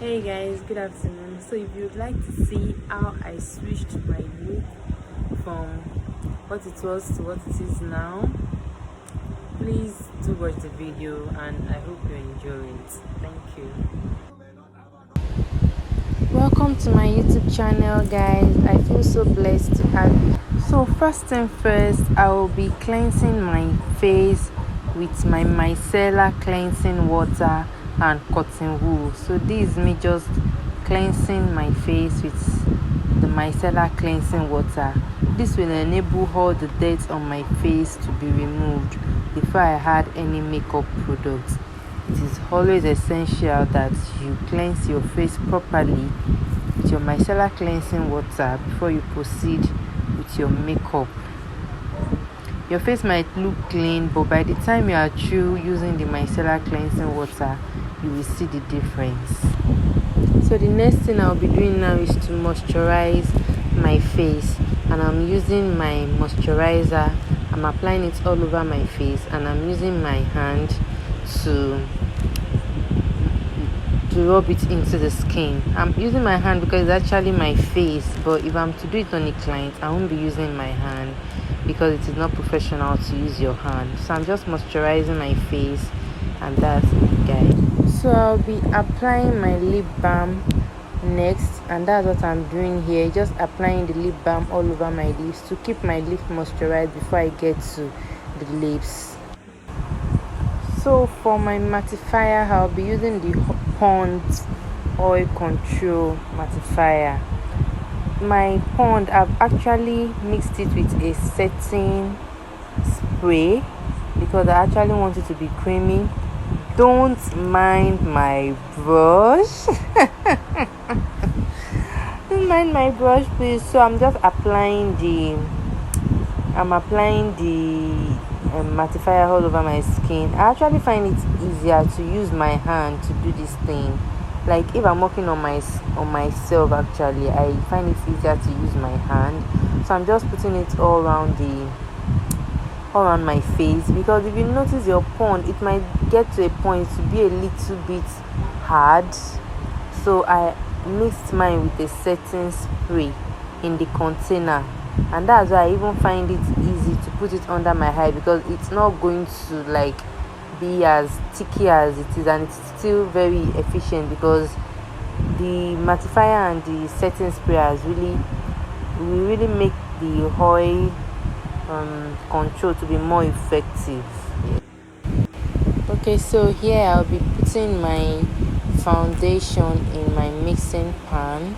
Hey guys, good afternoon. So if you'd like to see how I switched my look from what it was to what it is now, please do watch the video and I hope you enjoy it. Thank you. Welcome to my YouTube channel, guys. I feel so blessed to have you. So first thing first, I will be cleansing my face with my micellar cleansing water and cotton wool. So this is me just cleansing my face with the micellar cleansing water. This will enable all the dirt on my face to be removed before I add any makeup products. It is always essential that you cleanse your face properly with your micellar cleansing water before you proceed with your makeup. Your face might look clean, but by the time you are through using the micellar cleansing water, you will see the difference. So the next thing I'll be doing now is to moisturize my face, and I'm using my moisturizer. I'm applying it all over my face, and I'm using my hand to rub it into the skin. I'm using my hand because it's actually my face, but if I'm to do it on a client, I won't be using my hand because it is not professional to use your hand. So I'm just moisturizing my face, and that's it, guys. So I'll be applying my lip balm next, and that's what I'm doing here, just applying the lip balm all over my lips to keep my lips moisturized before I get to the lips. So for my mattifier, I'll be using the Pond's oil control mattifier. My Pond, I've actually mixed it with a setting spray because I actually want it to be creamy. Don't mind my brush. Don't mind my brush, please. So I'm just applying the mattifier all over my skin. I actually find it easier to use my hand to do this thing. Like if I'm working on myself, actually I find it easier to use my hand. So I'm just putting it all around my face, because if you notice your Pond, it might get to a point to be a little bit hard. So I mixed mine with a setting spray in the container, and that's why I even find it easy to put it under my eye, because it's not going to like be as sticky as it is, and it's still very efficient because the mattifier and the setting sprayers will really make the oil control to be more effective. Okay, so here I'll be putting my foundation in my mixing pan.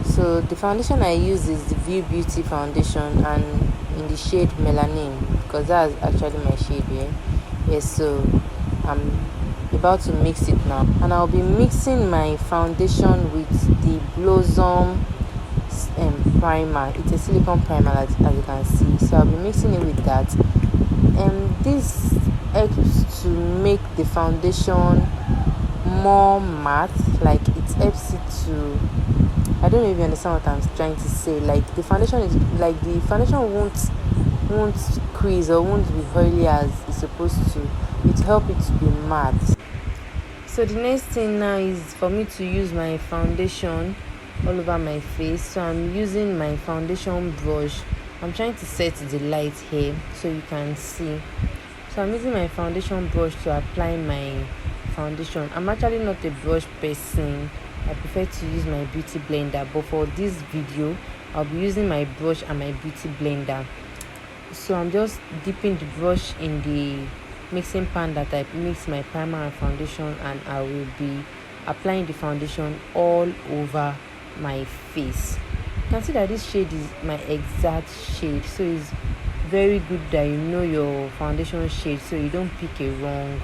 So the foundation I use is the View Beauty foundation, and in the shade Melanin, because that's actually my shade here. Yes, so I'm about to mix it now, and I'll be mixing my foundation with the Blossom primer. It's a silicone primer, as you can see. So I'll be mixing it with that, and this helps to make the foundation more matte. Like it helps it to, I don't know if you understand what I'm trying to say. Like the foundation won't crease or won't be oily as it's supposed to. It helps it to be matte. So the next thing now is for me to use my foundation all over my face. So I'm using my foundation brush. I'm trying to set the light here so you can see. So I'm using my foundation brush to apply my foundation. I'm actually not a brush person. I prefer to use my beauty blender, but for this video I'll be using my brush and my beauty blender. So I'm just dipping the brush in the mixing pan that I mix my primer and foundation, and I will be applying the foundation all over my face. You can see that this shade is my exact shade, so it's very good that you know your foundation shade so you don't pick a wrong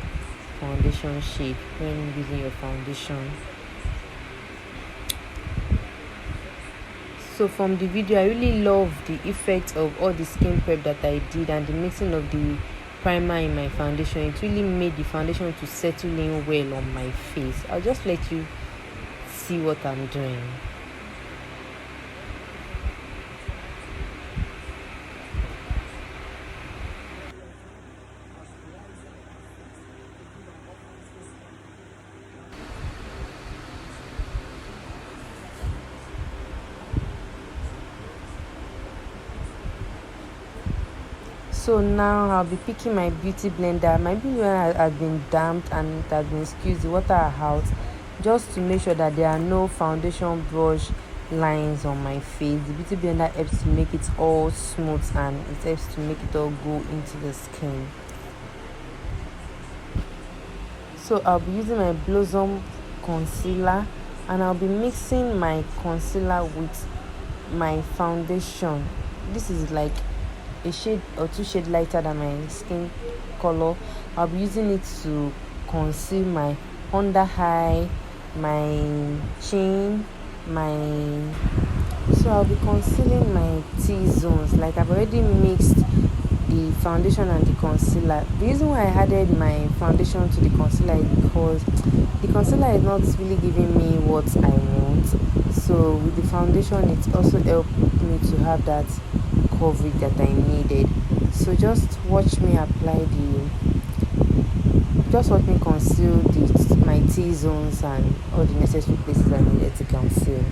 foundation shade when using your foundation. So from the video, I really love the effect of all the skin prep that I did and the mixing of the primer in my foundation. It really made the foundation to settle in well on my face. I'll just let you see what I'm doing. So now I'll be picking my beauty blender. My beauty blender has been damped and it has been squeezed, the water are out, just to make sure that there are no foundation brush lines on my face. The beauty blender helps to make it all smooth and it helps to make it all go into the skin. So I'll be using my Blossom concealer and I'll be mixing my concealer with my foundation. This is like a shade or two shades lighter than my skin color. I'll be using it to conceal my under eye, my chin, so I'll be concealing my T-zones. Like I've already mixed the foundation and the concealer. The reason why I added my foundation to the concealer is because the concealer is not really giving me what I want. So with the foundation, it also helped me to have that coverage that I needed. So just watch me conceal my T-zones and all the necessary places I needed to conceal.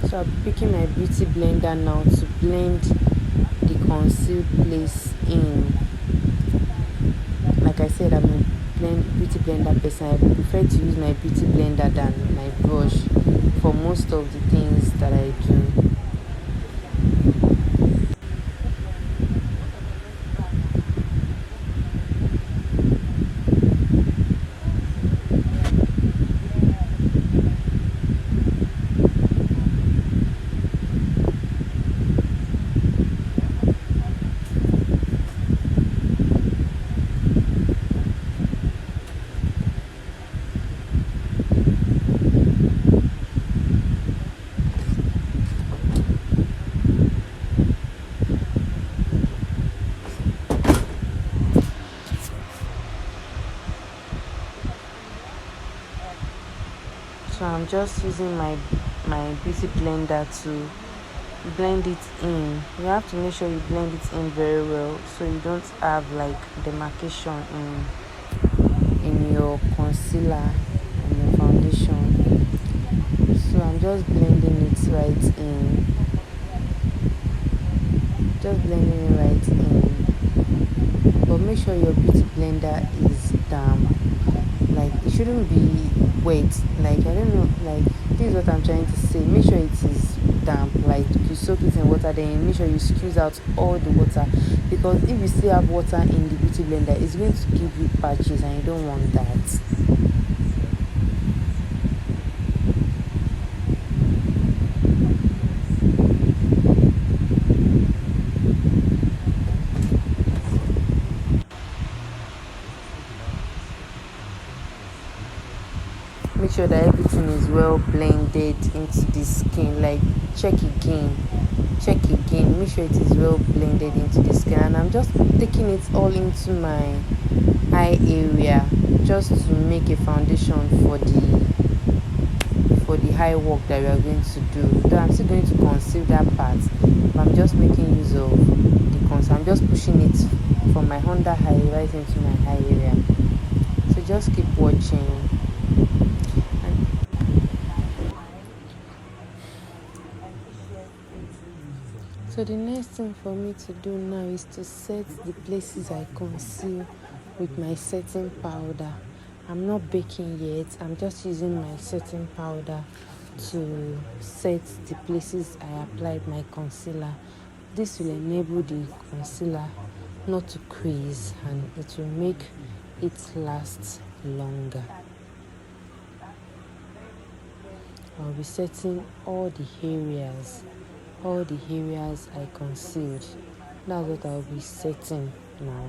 So I'll be picking my beauty blender now to blend the concealed place in. Like I said, I'm a beauty blender person. I prefer to use my beauty blender than my brush for most of the things that I do. So I'm just using my beauty blender to blend it in. You have to make sure you blend it in very well so you don't have like demarcation in your concealer and your foundation. So I'm just blending it right in. But make sure your beauty blender is damp. Like it shouldn't be wet. Like I don't know, like this is what I'm trying to say. Make sure it is damp. Like you soak it in water, then make sure you squeeze out all the water, because if you still have water in the beauty blender, it's going to give you patches and you don't want that. Make sure that everything is well blended into the skin. Like check again, make sure it is well blended into the skin. And I'm just taking it all into my eye area just to make a foundation for the eye work that we are going to do. Though I'm still going to conceal that part, but I'm just making use of the conceal. I'm just pushing it from my under eye right into my eye area. So just keep watching. So the next thing for me to do now is to set the places I conceal with my setting powder. I'm not baking yet. I'm just using my setting powder to set the places I applied my concealer. This will enable the concealer not to crease, and it will make it last longer. I'll be setting all the areas I concealed. That's what I'll be setting now.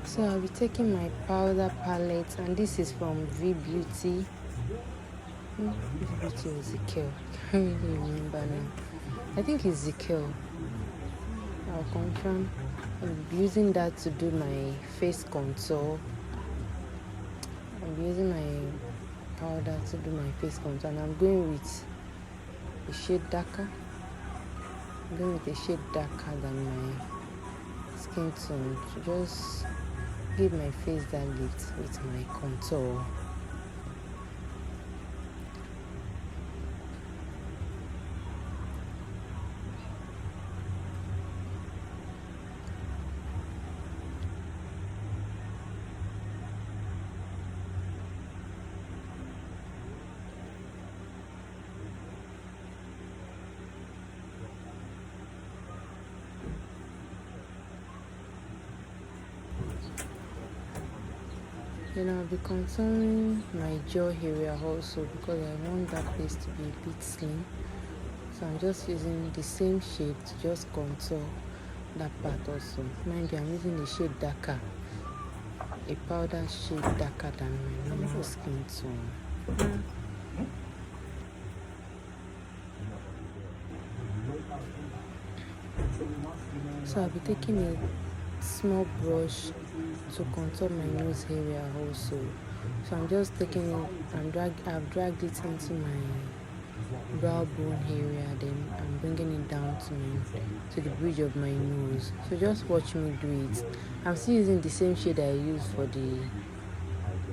So I'll be taking my powder palette, and this is from V Beauty. V Beauty or Zikel? I can't really remember now. I think it's Zikel. I'll confirm. I'll be using that to do my face contour. I'll be using my powder to do my face contour, and I'm going with a shade darker. I'm going with a shade darker than my skin tone to just give my face that lift with my contour. Then I'll be contouring my jaw area also, because I want that place to be a bit slim. So I'm just using the same shade to just contour that part also. Mind you, I'm using a shade darker, a powder shade darker than my normal skin tone. So I'll be taking a small brush to contour my nose area also. So I'm just taking it, I've dragged it into my brow bone area, then I'm bringing it down to the bridge of my nose. So just watch me do it. I'm still using the same shade I used for the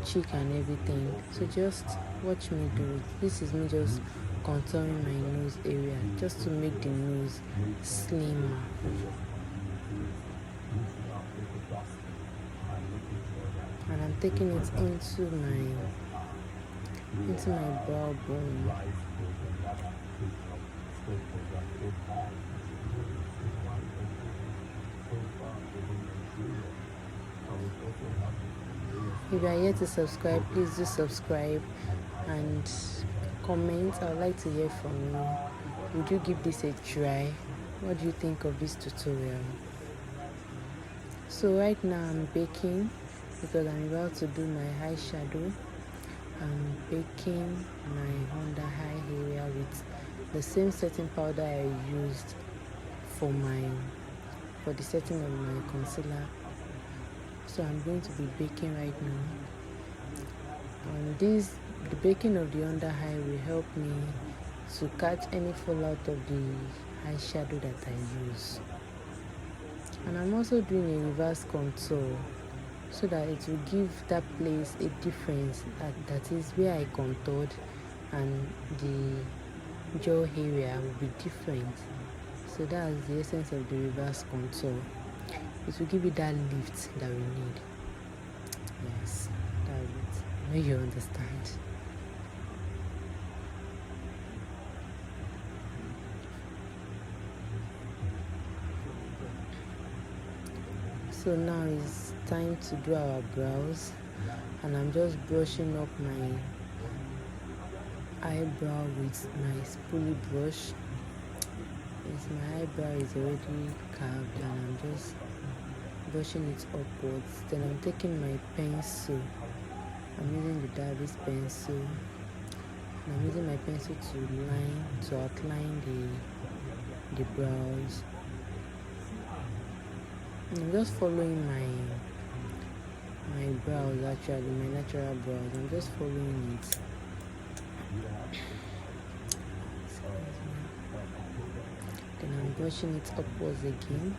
cheek and everything. So just watch me do it. This is me just contouring my nose area just to make the nose slimmer. And I'm taking it into my brow bone. If you are yet to subscribe, please do subscribe and comment. I would like to hear from you. Would you give this a try? What do you think of this tutorial? So right now I'm baking because I'm about to do my eyeshadow. I'm baking my under eye area with the same setting powder I used for the setting of my concealer. So I'm going to be baking right now. And the baking of the under eye will help me to catch any fallout of the eyeshadow that I use. And I'm also doing a reverse contour. so that it will give that place a difference, that is where I contoured, and the jaw area will be different. So that's the essence of the reverse contour. It will give you that lift that we need. Yes, that's it. I know you understand. So now it's time to do our brows, and I'm just brushing up my eyebrow with my spoolie brush. Yes, my eyebrow is already carved, and I'm just brushing it upwards. Then I'm taking my pencil. I'm using the Davis pencil, and I'm using my pencil to outline the brows. And I'm just following my brows, actually my natural brows. I'm just following it. Then I'm brushing it upwards again.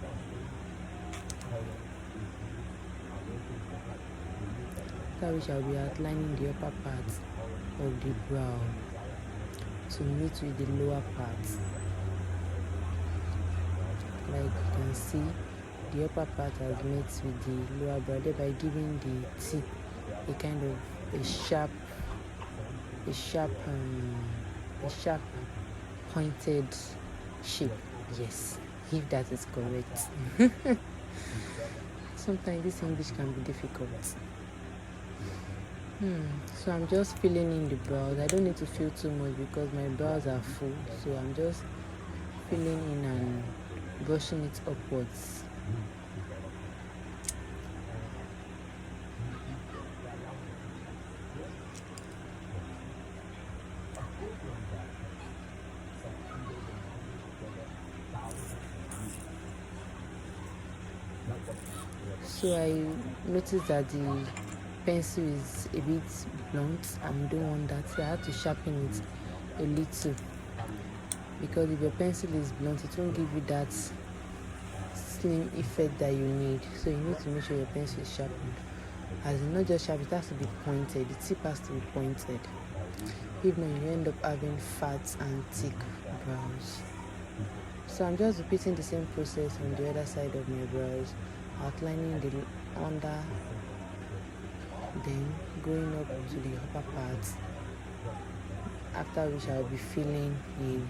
That we shall be outlining the upper part of the brow to meet with the lower part. Like you can see, the upper part has met with the lower brow, thereby giving the tip a kind of a sharp pointed shape. Yes, if that is correct. Sometimes this English can be difficult. So I'm just filling in the brows. I don't need to fill too much because my brows are full. So I'm just filling in and brushing it upwards. So I noticed that the pencil is a bit blunt, and you don't want that, so I had to sharpen it a little, because if your pencil is blunt, it won't give you that slim effect that you need. So you need to make sure your pencil is sharpened. As in, not just sharp, it has to be pointed. The tip has to be pointed. If not, you end up having fat and thick brows. So I'm just repeating the same process on the other side of my brows, outlining the under, then going up to the upper part, after which I'll be filling in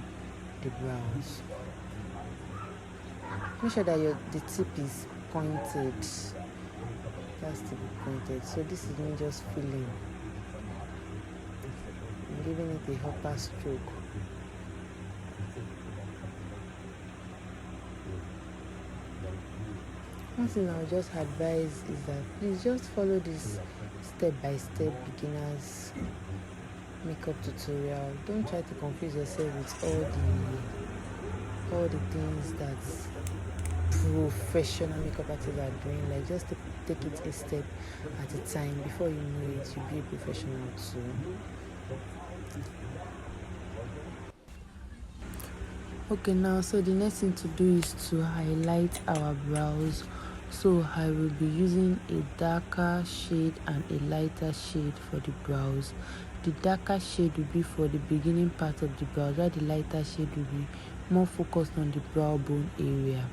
the brows. Make sure that the tip is pointed. It has to be pointed. So this is me just filling. I'm giving it a upper stroke. One thing I'll just advise is that please just follow this step-by-step beginner's makeup tutorial. Don't try to confuse yourself with all the things that professional makeup artists are doing. Like, just take it a step at a time. Before you know it, you'll be a professional too. Okay, now so the next thing to do is to highlight our brows. So I will be using a darker shade and a lighter shade for the brows. The darker shade will be for the beginning part of the brows, while the lighter shade will be more focused on the brow bone area.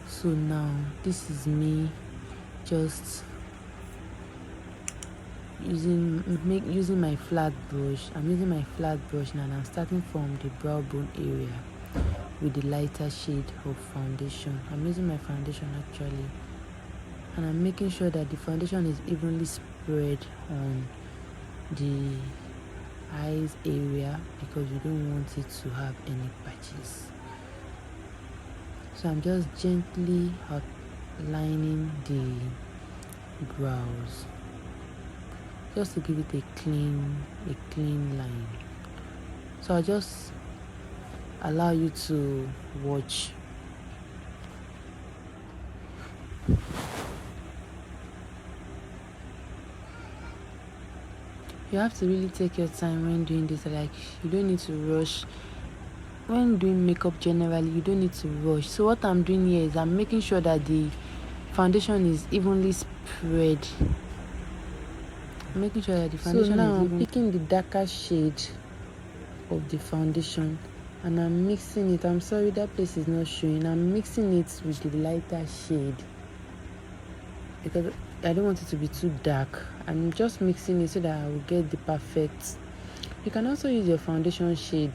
So now this is me just using my flat brush. I'm using my flat brush now, and I'm starting from the brow bone area with the lighter shade of foundation. I'm using my foundation actually, and I'm making sure that the foundation is evenly spread on the eyes area, because you don't want it to have any patches. So I'm just gently outlining the brows, just to give it a clean line. So I'll just allow you to watch. You have to really take your time when doing this. Like, you don't need to rush. When doing makeup generally, you don't need to rush. So what I'm doing here is I'm making sure that the foundation is evenly spread. Making sure that the foundation is even. Picking the darker shade of the foundation and I'm mixing it. I'm sorry that place is not showing. I'm mixing it with the lighter shade because I don't want it to be too dark. I'm just mixing it so that I will get the perfect. You can also use your foundation shade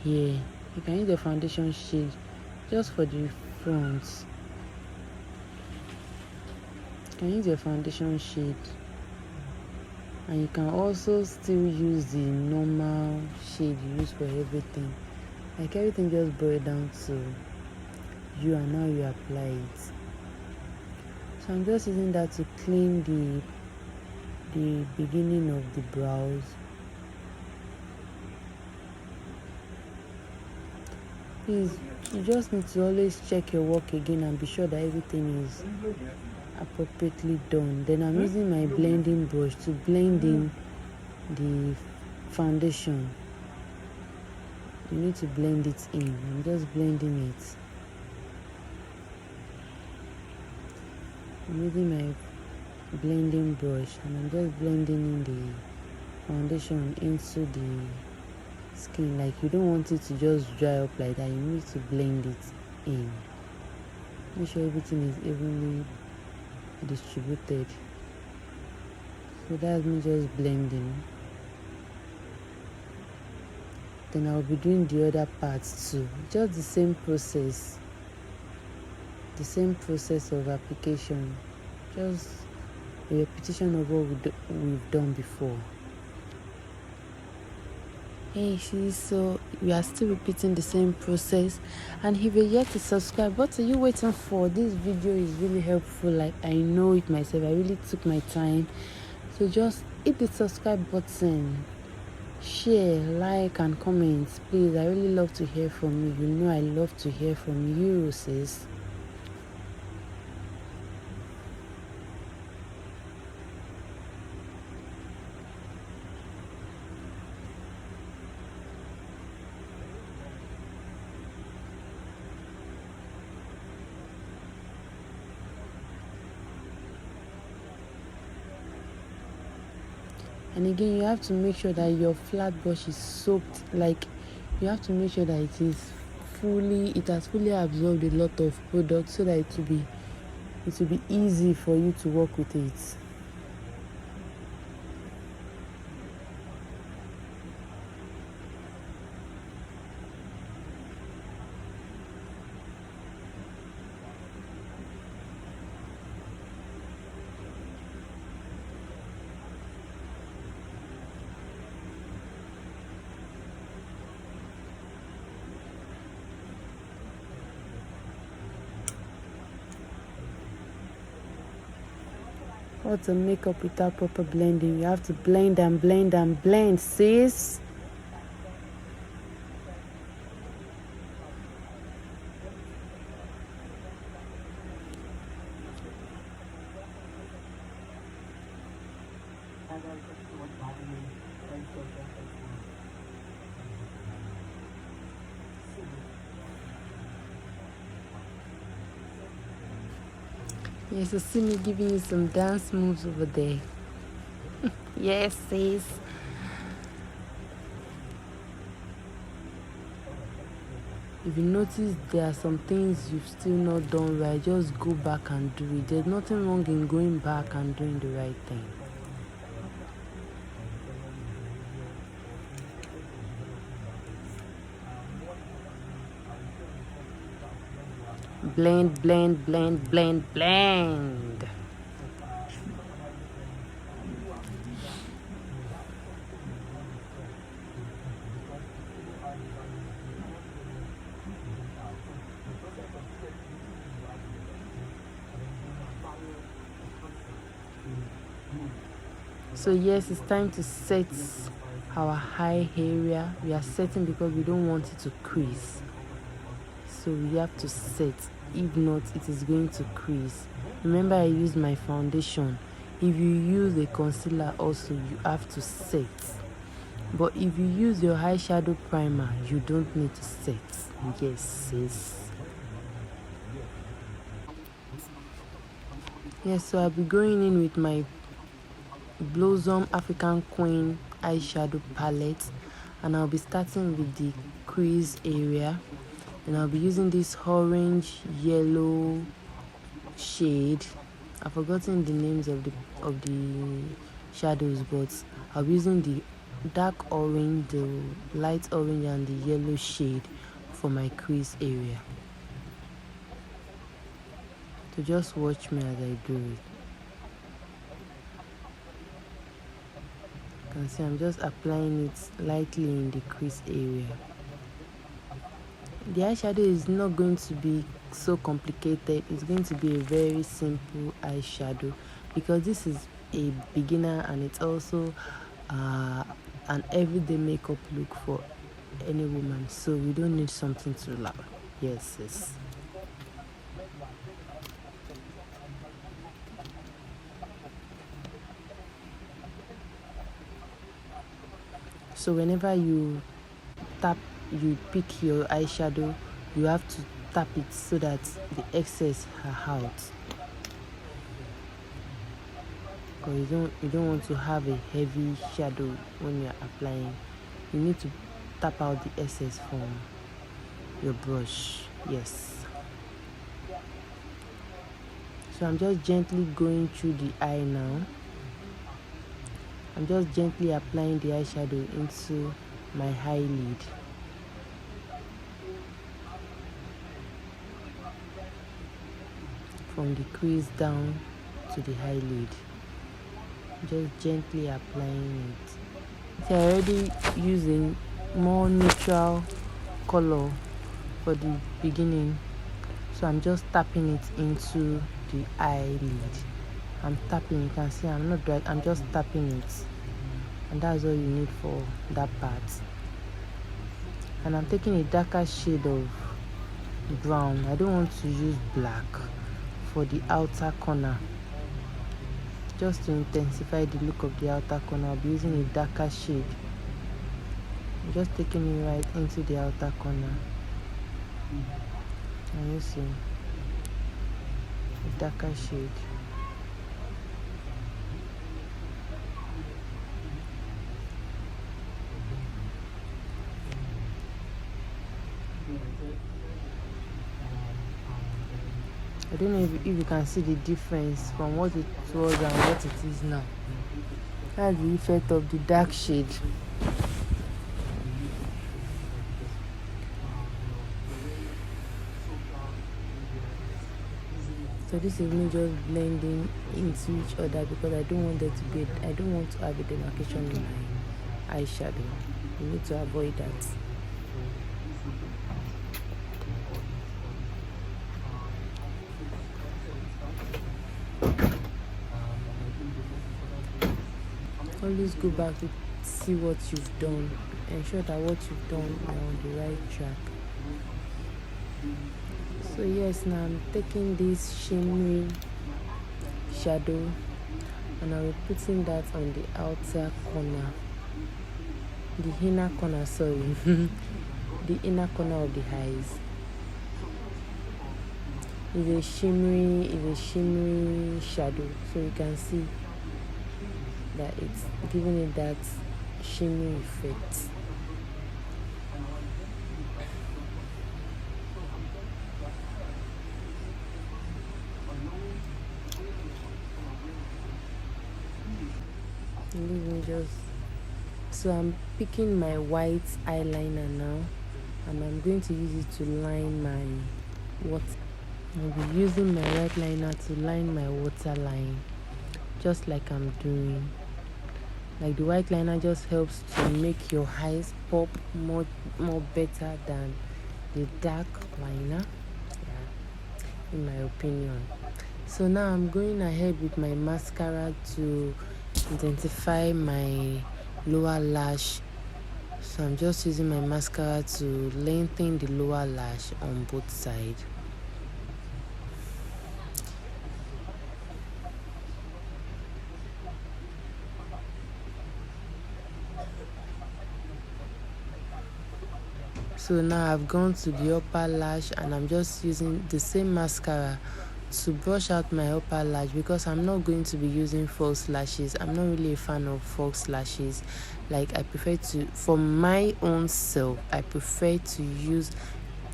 here. You can use the foundation shade just for the front. You can use your foundation shade. And you can also still use the normal shade you use for everything. Like everything just boils down to you and how you apply it. So I'm just using that to clean the beginning of the brows. Please, you just need to always check your work again and be sure that everything is appropriately done. Then I'm using my blending brush to blend in the foundation. You need to blend it in. I'm just blending it. I'm using my blending brush and I'm just blending in the foundation into the skin. Like you don't want it to just dry up like that. You need to blend it in. Make sure everything is evenly distributed. So that's me just blending. Then I'll be doing the other parts too. Just the same process. The same process of application. Just a repetition of what we've done before. Hey sis, so we are still repeating the same process, and if you're yet to subscribe, what are you waiting for? This video is really helpful. Like I know it myself, I really took my time. So just hit the subscribe button, share, like and comment, please. I really love to hear from you. You know I love to hear from you, sis. And again, you have to make sure that your flat brush is soaked. Like you have to make sure that it has fully absorbed a lot of product so that it will be easy for you to work with it. What's a makeup without proper blending? You have to blend and blend and blend, sis. Yes, so see me giving you some dance moves over there. Yes, sis. If you notice there are some things you've still not done right, just go back and do it. There's nothing wrong in going back and doing the right thing. Blend, blend, blend, blend, blend. So yes, it's time to set our high area. We are setting because we don't want it to crease. So we have to set. If not, it is going to crease. Remember, I used my foundation. If you use a concealer also, you have to set. But if you use your eyeshadow primer, you don't need to set. Yes, sis. Yes, so I'll be going in with my Blossom African Queen eyeshadow palette, and I'll be starting with the crease area, and I'll be using this orange yellow shade. I've forgotten the names of the shadows, but I'll be using the dark orange, the light orange, and the yellow shade for my crease area. So just watch me as I do it. You can see I'm just applying it lightly in the crease area. The eyeshadow is not going to be so complicated. It's going to be a very simple eyeshadow because this is a beginner, and it's also an everyday makeup look for any woman, so we don't need something too loud. Yes. So whenever you pick your eyeshadow, you have to tap it so that the excess are out, because you don't want to have a heavy shadow when you're applying. You need to tap out the excess from your brush. Yes. So I'm just gently going through the eye now. I'm just gently applying the eyeshadow into my eyelid. From the crease down to the eyelid. Just gently applying it. So I already using more neutral color for the beginning. So I'm just tapping it into the eyelid. I'm tapping, you can see I'm not dry, I'm just tapping it, and that's all you need for that part. And I'm taking a darker shade of brown. I don't want to use black for the outer corner. Just to intensify the look of the outer corner, I'll be using a darker shade. I'm just taking it right into the outer corner. And you see a darker shade. I don't know if you can see the difference from what it was and what it is now. That's the effect of the dark shade. So this is me just blending into each other because I don't want to have a demarcation in my eyeshadow. You need to avoid that. Always go back to see what you've done. Ensure that what you've done is on the right track. So yes, now I'm taking this shimmery shadow and I'll be putting that on the outer corner, the inner corner, the inner corner of the eyes. It's a shimmery shadow, so you can see that it's giving it that shimmery effect. So I'm picking my white eyeliner now, and I'm going to use it to line my water. I'll be using my white liner to line my waterline, just like I'm doing. Like the white liner just helps to make your eyes pop more better than the dark liner, in my opinion. So now I'm going ahead with my mascara to intensify my lower lash. So I'm just using my mascara to lengthen the lower lash on both sides. So now I've gone to the upper lash and I'm just using the same mascara to brush out my upper lash, because I'm not going to be using false lashes. I'm not really a fan of false lashes. Like, I prefer to, for my own self, I prefer to use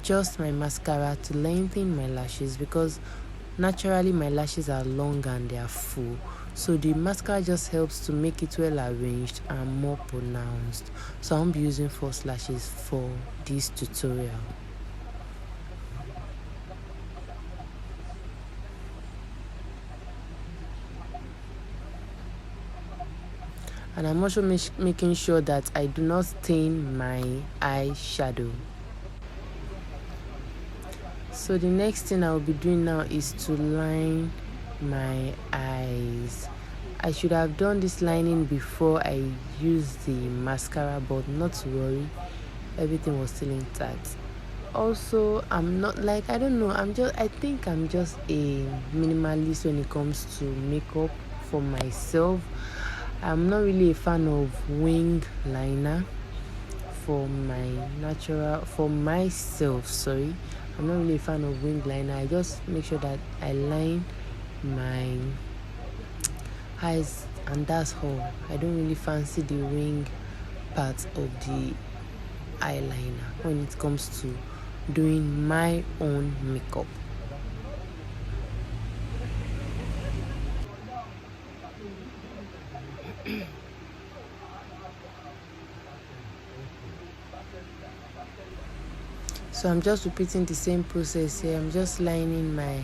just my mascara to lengthen my lashes, because naturally my lashes are long and they are full. So the mascara just helps to make it well arranged and more pronounced. So I won't be using false lashes for this tutorial. And I'm also making sure that I do not stain my eyeshadow. So the next thing I will be doing now is to line my eyes. I should have done this lining before I used the mascara, but not to worry, everything was still intact. Also, I'm not like, I don't know, I think I'm just a minimalist when it comes to makeup for myself. I'm not really a fan of wing liner for myself, sorry. I'm not really a fan of wing liner. I just make sure that I line my eyes, and that's all. I don't really fancy the wing part of the eyeliner when it comes to doing my own makeup. So I'm just repeating the same process here. I'm just lining my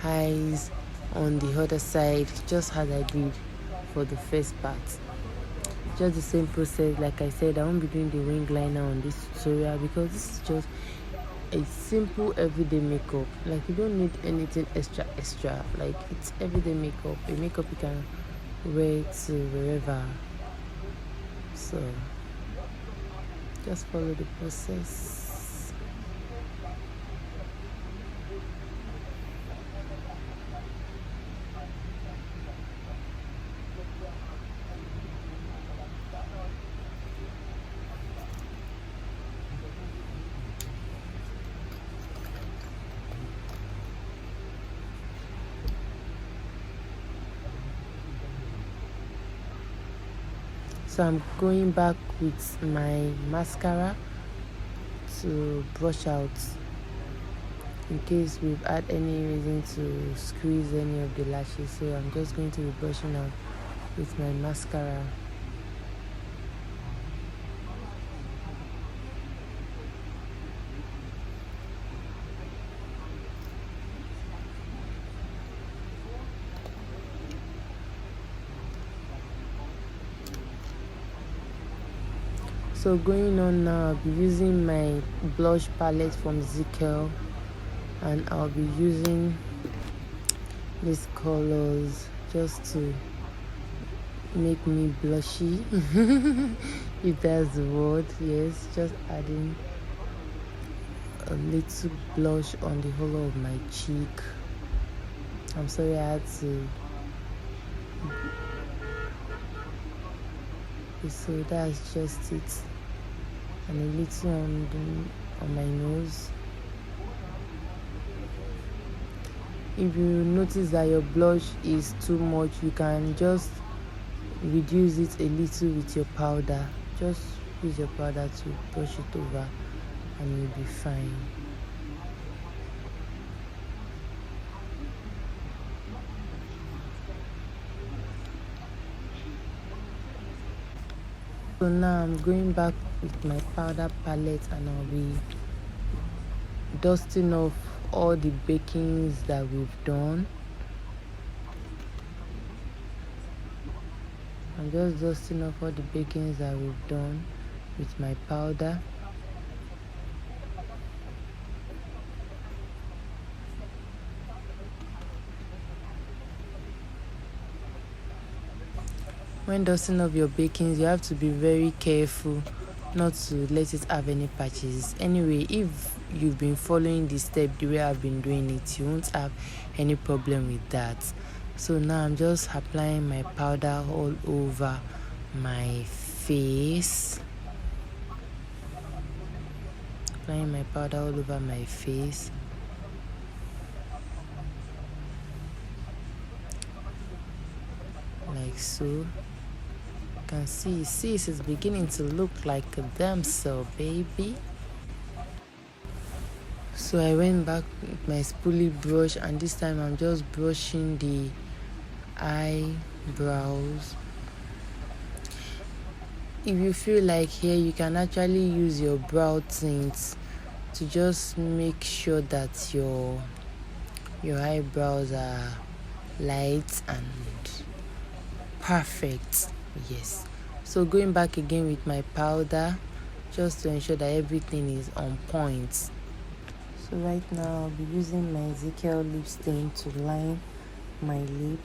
eyes on the other side, just as I did for the first part. Just the same process. Like I said, I won't be doing the wing liner on this tutorial because this is just a simple everyday makeup. Like, you don't need anything extra. Like, it's everyday makeup, a makeup you can wear to wherever. So just follow the process. So I'm going back with my mascara to brush out in case we've had any reason to squeeze any of the lashes. So I'm just going to be brushing out with my mascara. So going on now, I'll be using my blush palette from Zickel, and I'll be using these colors just to make me blushy, if that's the word. Yes, just adding a little blush on the hollow of my cheek. I'm sorry I had to. So that's just it, and a little on my nose. If you notice that your blush is too much, you can just reduce it a little with your powder. Just use your powder to brush it over and you'll be fine. So now I'm going back with my powder palette, and I'll be dusting off all the bakings that we've done. I'm just dusting off all the bakings that we've done with my powder. When dusting off your bakings, you have to be very careful not to let it have any patches. Anyway, if you've been following this step the way I've been doing it, you won't have any problem with that. So now I'm just applying my powder all over my face. Applying my powder all over my face. like so. You can see it's beginning to look like a damsel, baby. So I went back with my spoolie brush, and this time I'm just brushing the eyebrows. If you feel like here, you can actually use your brow tint to just make sure that your eyebrows are light and perfect. Yes. So going back again with my powder just to ensure that everything is on point. So right now I'll be using my Ezekiel lip stain to line my lip,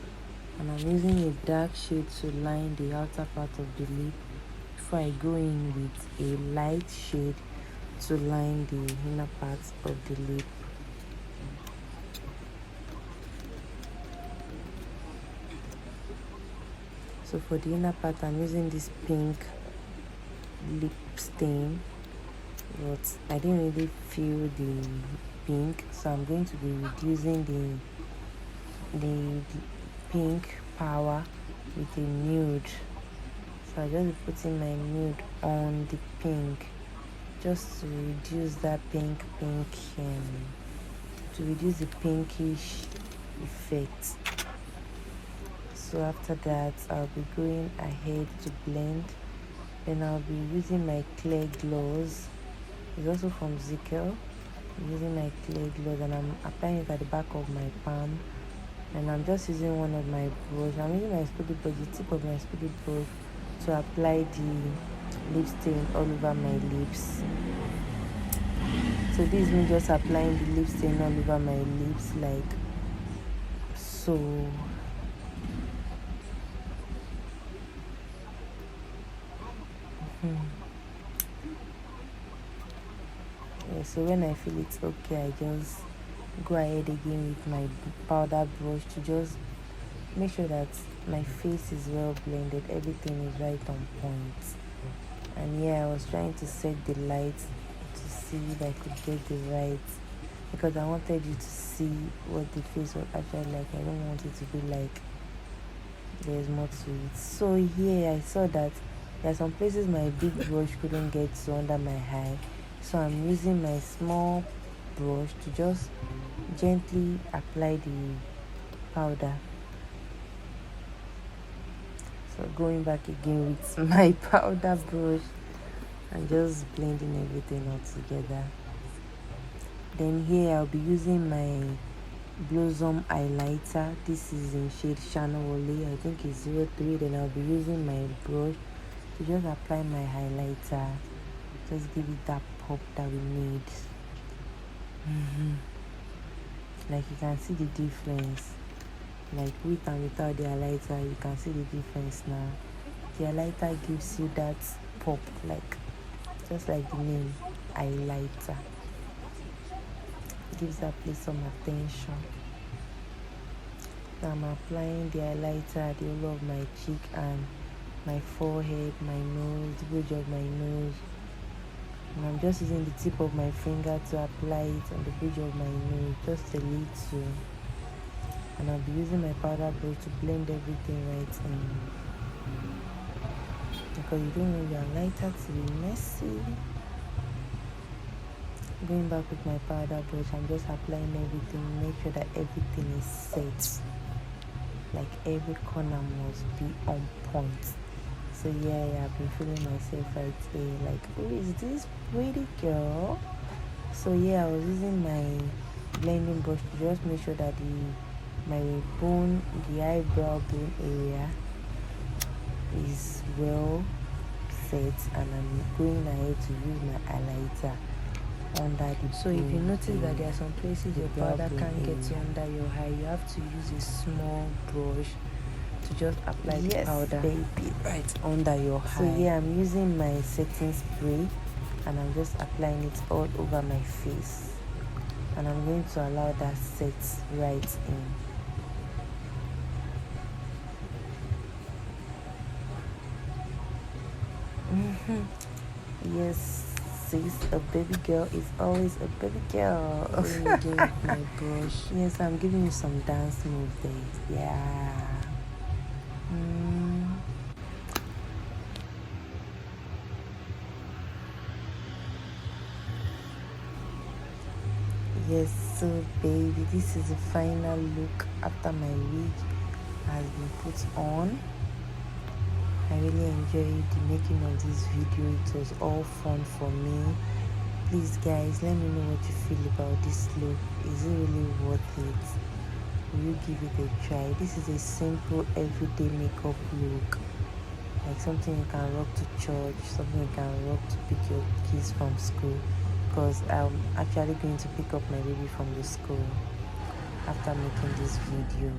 and I'm using a dark shade to line the outer part of the lip before I go in with a light shade to line the inner part of the lip. So for the inner part, I'm using this pink lip stain, but I didn't really feel the pink, so I'm going to be reducing the pink power with a nude. So I'll just be putting my nude on the pink just to reduce that pink to reduce the pinkish effect. So after that, I'll be going ahead to blend. Then I'll be using my clear gloss. It's also from Ezekiel. I'm using my clear gloss and I'm applying it at the back of my palm. And I'm just using one of my brush. I'm using my spoolie brush, the tip of my spoolie brush, to apply the lip stain all over my lips. So this is me just applying the lip stain all over my lips, like so. Yeah, so when I feel it's okay, I just go ahead again with my powder brush to just make sure that my face is well blended, everything is right on point. And yeah, I was trying to set the light to see if I could get the right, because I wanted you to see what the face was actually like. I don't want it to be like there's more to it. So here I saw that there are some places my big brush couldn't get to under my eye, so I'm using my small brush to just gently apply the powder. So going back again with my powder brush and just blending everything all together. Then here I'll be using my Blossom highlighter. This is in shade Shanawole, I think it's 03. Then I'll be using my brush to just apply my highlighter, just give it that pop that we need. Like you can see the difference, like with and without the highlighter, you can see the difference now. The highlighter gives you that pop, like just like the name, highlighter. Gives that place some attention. Now I'm applying the highlighter at the whole of my cheek and my forehead, my nose, the bridge of my nose. And I'm just using the tip of my finger to apply it on the bridge of my nose, just a little. And I'll be using my powder brush to blend everything right in, because you don't want your highlighter to be messy. Going back with my powder brush, I'm just applying everything, make sure that everything is set. Like every corner must be on point. So yeah, I've been feeling myself right here, like, who is this pretty girl? So yeah, I was using my blending brush to just make sure that my bone, the eyebrow bone area is well set, and I'm going ahead to use my highlighter under the so if you notice that there are some places your powder can't get to under your eye, you have to use a small brush to just apply the powder, baby, right under your eye. So yeah, I'm using my setting spray and I'm just applying it all over my face, and I'm going to allow that set right in. Yes, sis, a baby girl is always a baby girl. Again my brush. Yes, I'm giving you some dance moves there. Yeah. Mm. Yes, so baby, this is the final look after my wig has been put on. I really enjoyed the making of this video. It was all fun for me. Please guys, let me know what you feel about this look. Is it really worth it? Will you give it a try? This is a simple everyday makeup look, like something you can rock to church, something you can rock to pick your kids from school, because I'm actually going to pick up my baby from the school after making this video.